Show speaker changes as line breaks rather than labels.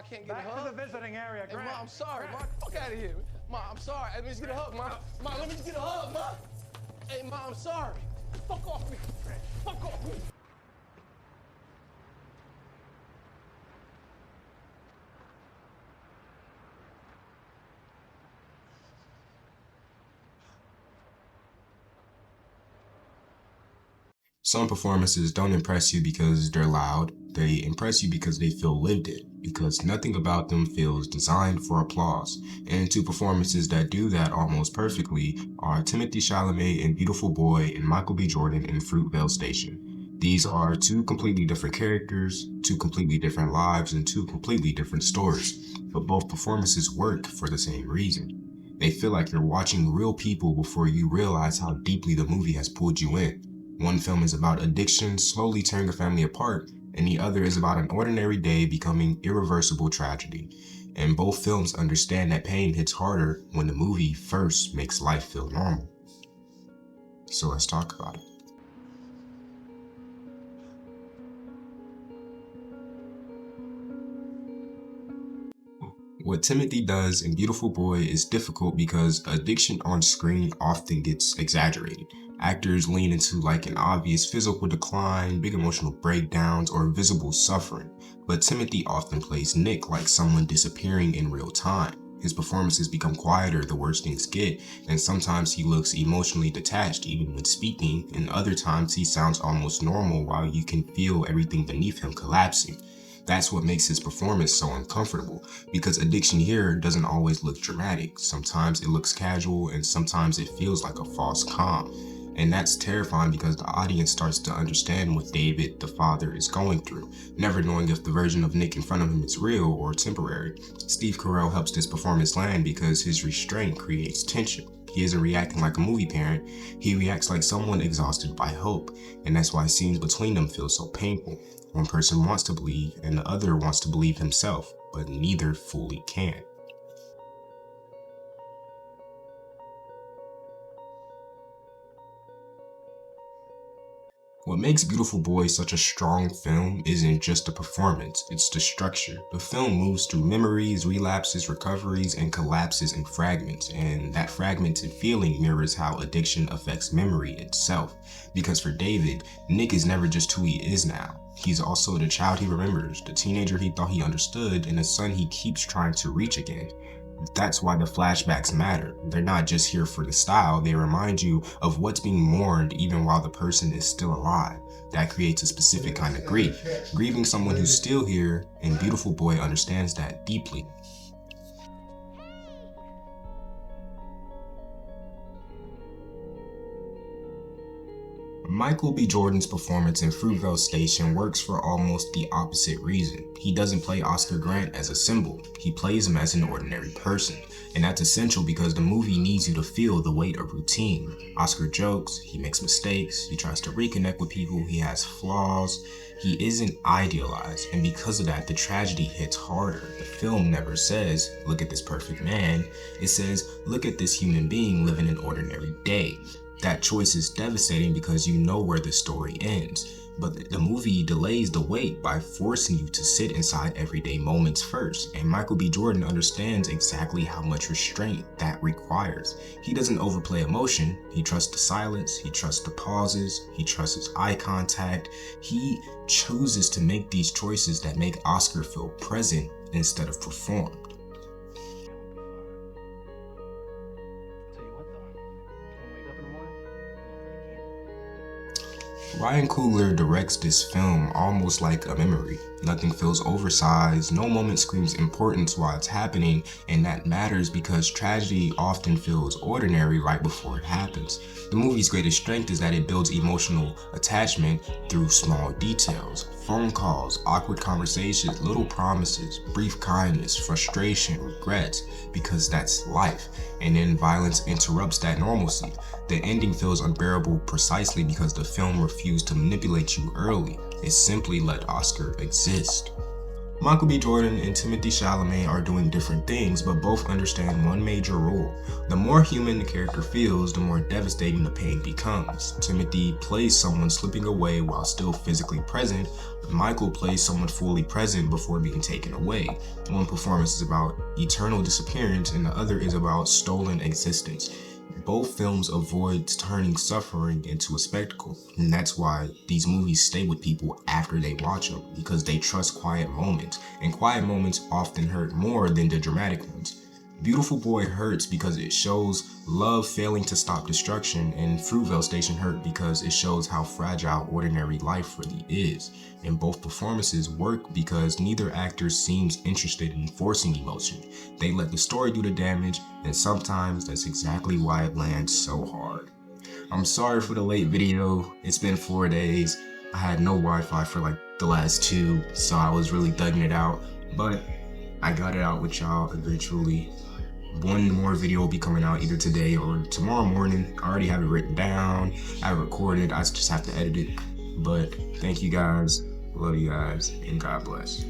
I can't get a
Back
hug.
to the visiting area,
Hey,
Grant.
Ma, I'm sorry. Ma, fuck out of here. Ma, I'm sorry. Let me just get a hug, Ma. Ma, let me just get a hug, Ma. Hey, Ma, I'm sorry. Fuck off me. Fuck off me.
Some performances don't impress you because they're loud. They impress you because they feel lived in, because nothing about them feels designed for applause. And two performances that do that almost perfectly are Timothée Chalamet in Beautiful Boy and Michael B. Jordan in Fruitvale Station. These are two completely different characters, two completely different lives, and two completely different stories. But both performances work for the same reason. They feel like you're watching real people before you realize how deeply the movie has pulled you in. One film is about addiction slowly tearing a family apart, and the other is about an ordinary day becoming irreversible tragedy. And both films understand that pain hits harder when the movie first makes life feel normal. So let's talk about it. What Timothée does in Beautiful Boy is difficult because addiction on screen often gets exaggerated. Actors lean into like an obvious physical decline, big emotional breakdowns, or visible suffering. But Timothée often plays Nick like someone disappearing in real time. His performances become quieter the worse things get, and sometimes he looks emotionally detached even when speaking, and other times he sounds almost normal while you can feel everything beneath him collapsing. That's what makes his performance so uncomfortable, because addiction here doesn't always look dramatic. Sometimes it looks casual, and sometimes it feels like a false calm. And that's terrifying because the audience starts to understand what David, the father, is going through, never knowing if the version of Nick in front of him is real or temporary. Steve Carell helps this performance land because his restraint creates tension. He isn't reacting like a movie parent, he reacts like someone exhausted by hope, and that's why scenes between them feel so painful. One person wants to believe, and the other wants to believe himself, but neither fully can. What makes Beautiful Boy such a strong film isn't just the performance, it's the structure. The film moves through memories, relapses, recoveries, and collapses in fragments, and that fragmented feeling mirrors how addiction affects memory itself. Because for David, Nick is never just who he is now. He's also the child he remembers, the teenager he thought he understood, and the son he keeps trying to reach again. That's why the flashbacks matter. They're not just here for the style, they remind you of what's being mourned even while the person is still alive. That creates a specific kind of grief. Grieving someone who's still here, and Beautiful Boy understands that deeply. Michael B. Jordan's performance in Fruitvale Station works for almost the opposite reason. He doesn't play Oscar Grant as a symbol, he plays him as an ordinary person. And that's essential because the movie needs you to feel the weight of routine. Oscar jokes, he makes mistakes, he tries to reconnect with people, he has flaws. He isn't idealized, and because of that, the tragedy hits harder. The film never says, look at this perfect man. It says, look at this human being living an ordinary day. That choice is devastating because you know where the story ends. But the movie delays the weight by forcing you to sit inside everyday moments first. And Michael B. Jordan understands exactly how much restraint that requires. He doesn't overplay emotion. He trusts the silence. He trusts the pauses. He trusts his eye contact. He chooses to make these choices that make Oscar feel present instead of performed. Ryan Coogler directs this film almost like a memory. Nothing feels oversized, no moment screams importance while it's happening, and that matters because tragedy often feels ordinary right before it happens. The movie's greatest strength is that it builds emotional attachment through small details. Phone calls, awkward conversations, little promises, brief kindness, frustration, regrets, because that's life. And then violence interrupts that normalcy. The ending feels unbearable precisely because the film refused to manipulate you early. It simply let Oscar exist. Michael B. Jordan and Timothée Chalamet are doing different things, but both understand one major rule. The more human the character feels, the more devastating the pain becomes. Timothée plays someone slipping away while still physically present, but Michael plays someone fully present before being taken away. One performance is about eternal disappearance and the other is about stolen existence. Both films avoid turning suffering into a spectacle, and that's why these movies stay with people after they watch them, because they trust quiet moments, and quiet moments often hurt more than the dramatic ones. Beautiful Boy hurts because it shows love failing to stop destruction, and Fruitvale Station hurt because it shows how fragile ordinary life really is. And both performances work because neither actor seems interested in forcing emotion. They let the story do the damage, and sometimes that's exactly why it lands so hard. I'm sorry for the late video. It's been 4 days. I had no Wi-Fi for like the last 2, so I was really thugging it out, but I got it out with y'all eventually. One more video will be coming out either today or tomorrow morning. I already have it written down, I have it recorded, I just have to edit it. But thank you guys, love you guys, and God bless.